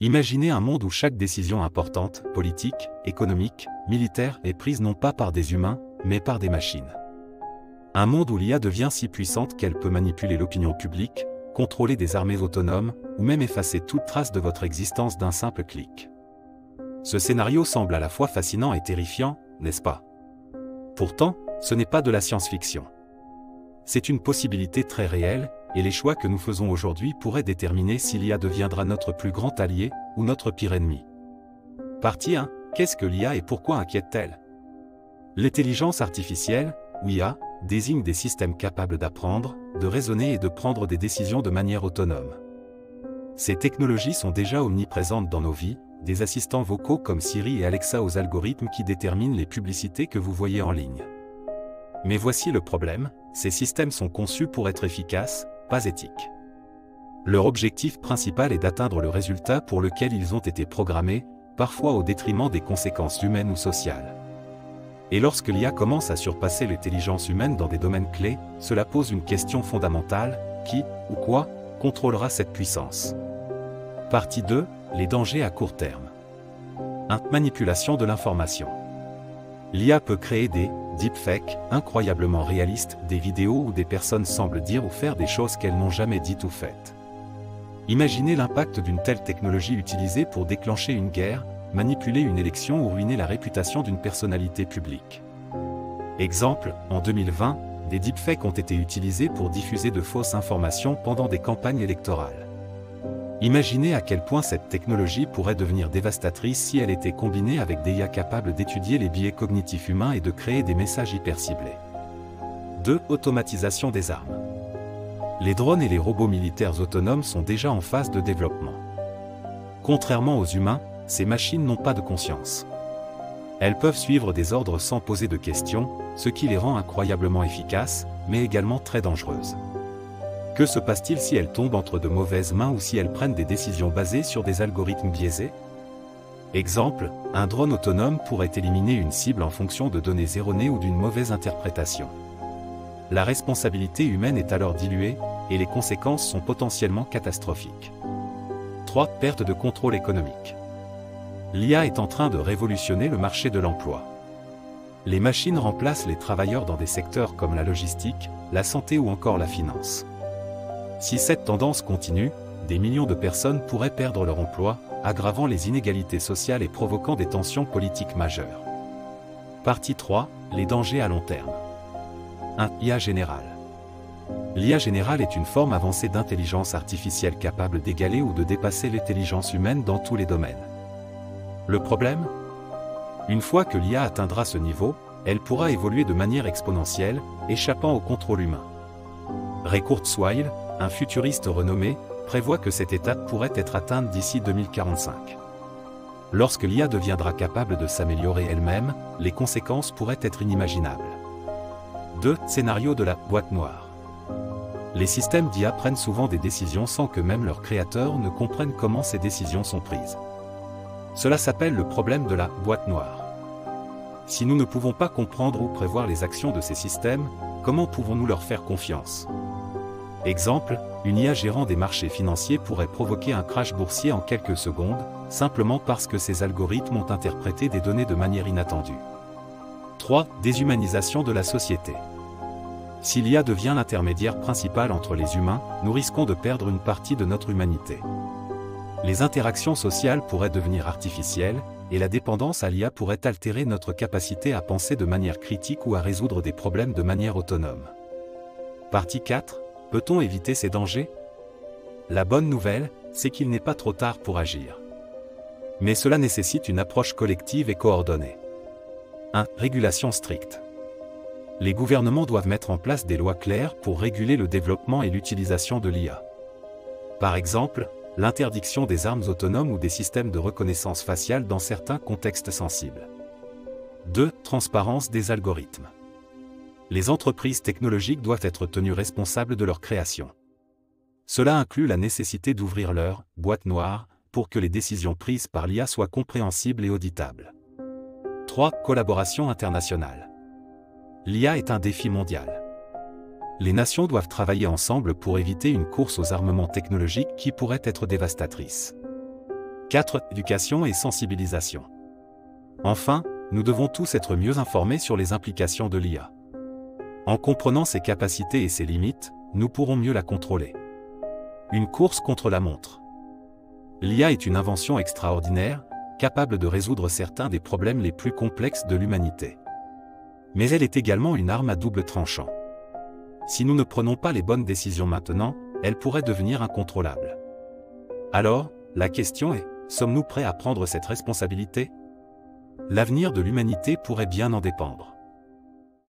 Imaginez un monde où chaque décision importante, politique, économique, militaire, est prise non pas par des humains, mais par des machines. Un monde où l'IA devient si puissante qu'elle peut manipuler l'opinion publique, contrôler des armées autonomes, ou même effacer toute trace de votre existence d'un simple clic. Ce scénario semble à la fois fascinant et terrifiant, n'est-ce pas? Pourtant, ce n'est pas de la science-fiction. C'est une possibilité très réelle, et les choix que nous faisons aujourd'hui pourraient déterminer si l'IA deviendra notre plus grand allié, ou notre pire ennemi. Partie 1. Qu'est-ce que l'IA et pourquoi inquiète-t-elle? L'intelligence artificielle, ou IA, désigne des systèmes capables d'apprendre, de raisonner et de prendre des décisions de manière autonome. Ces technologies sont déjà omniprésentes dans nos vies, des assistants vocaux comme Siri et Alexa aux algorithmes qui déterminent les publicités que vous voyez en ligne. Mais voici le problème, ces systèmes sont conçus pour être efficaces, pas éthiques. Leur objectif principal est d'atteindre le résultat pour lequel ils ont été programmés, parfois au détriment des conséquences humaines ou sociales. Et lorsque l'IA commence à surpasser l'intelligence humaine dans des domaines clés, cela pose une question fondamentale, qui, ou quoi, contrôlera cette puissance? Partie 2, les dangers à court terme. 1. Manipulation de l'information. L'IA peut créer des deepfakes incroyablement réalistes, des vidéos où des personnes semblent dire ou faire des choses qu'elles n'ont jamais dites ou faites. Imaginez l'impact d'une telle technologie utilisée pour déclencher une guerre, manipuler une élection ou ruiner la réputation d'une personnalité publique. Exemple, en 2020, des deepfakes ont été utilisés pour diffuser de fausses informations pendant des campagnes électorales. Imaginez à quel point cette technologie pourrait devenir dévastatrice si elle était combinée avec des IA capables d'étudier les biais cognitifs humains et de créer des messages hyper ciblés. 2. Automatisation des armes. Les drones et les robots militaires autonomes sont déjà en phase de développement. Contrairement aux humains, ces machines n'ont pas de conscience. Elles peuvent suivre des ordres sans poser de questions, ce qui les rend incroyablement efficaces, mais également très dangereuses. Que se passe-t-il si elles tombent entre de mauvaises mains ou si elles prennent des décisions basées sur des algorithmes biaisés? Exemple, un drone autonome pourrait éliminer une cible en fonction de données erronées ou d'une mauvaise interprétation. La responsabilité humaine est alors diluée, et les conséquences sont potentiellement catastrophiques. 3. Perte de contrôle économique. L'IA est en train de révolutionner le marché de l'emploi. Les machines remplacent les travailleurs dans des secteurs comme la logistique, la santé ou encore la finance. Si cette tendance continue, des millions de personnes pourraient perdre leur emploi, aggravant les inégalités sociales et provoquant des tensions politiques majeures. Partie 3. Les dangers à long terme. 1. IA générale. L'IA générale est une forme avancée d'intelligence artificielle capable d'égaler ou de dépasser l'intelligence humaine dans tous les domaines. Le problème? Une fois que l'IA atteindra ce niveau, elle pourra évoluer de manière exponentielle, échappant au contrôle humain. Ray Kurzweil, un futuriste renommé, prévoit que cette étape pourrait être atteinte d'ici 2045. Lorsque l'IA deviendra capable de s'améliorer elle-même, les conséquences pourraient être inimaginables. 2. Scénario de la boîte noire. Les systèmes d'IA prennent souvent des décisions sans que même leurs créateurs ne comprennent comment ces décisions sont prises. Cela s'appelle le problème de la boîte noire. Si nous ne pouvons pas comprendre ou prévoir les actions de ces systèmes, comment pouvons-nous leur faire confiance? Exemple, une IA gérant des marchés financiers pourrait provoquer un crash boursier en quelques secondes, simplement parce que ces algorithmes ont interprété des données de manière inattendue. 3. Déshumanisation de la société. Si l'IA devient l'intermédiaire principal entre les humains, nous risquons de perdre une partie de notre humanité. Les interactions sociales pourraient devenir artificielles, et la dépendance à l'IA pourrait altérer notre capacité à penser de manière critique ou à résoudre des problèmes de manière autonome. Partie 4. Peut-on éviter ces dangers? La bonne nouvelle, c'est qu'il n'est pas trop tard pour agir. Mais cela nécessite une approche collective et coordonnée. 1. Régulation stricte. Les gouvernements doivent mettre en place des lois claires pour réguler le développement et l'utilisation de l'IA. Par exemple, l'interdiction des armes autonomes ou des systèmes de reconnaissance faciale dans certains contextes sensibles. 2. Transparence des algorithmes. Les entreprises technologiques doivent être tenues responsables de leur création. Cela inclut la nécessité d'ouvrir leur boîte noire pour que les décisions prises par l'IA soient compréhensibles et auditables. 3. Collaboration internationale. L'IA est un défi mondial. Les nations doivent travailler ensemble pour éviter une course aux armements technologiques qui pourrait être dévastatrice. 4. Éducation et sensibilisation. Enfin, nous devons tous être mieux informés sur les implications de l'IA. En comprenant ses capacités et ses limites, nous pourrons mieux la contrôler. Une course contre la montre. L'IA est une invention extraordinaire, capable de résoudre certains des problèmes les plus complexes de l'humanité. Mais elle est également une arme à double tranchant. Si nous ne prenons pas les bonnes décisions maintenant, elle pourrait devenir incontrôlable. Alors, la question est, sommes-nous prêts à prendre cette responsabilité ? L'avenir de l'humanité pourrait bien en dépendre.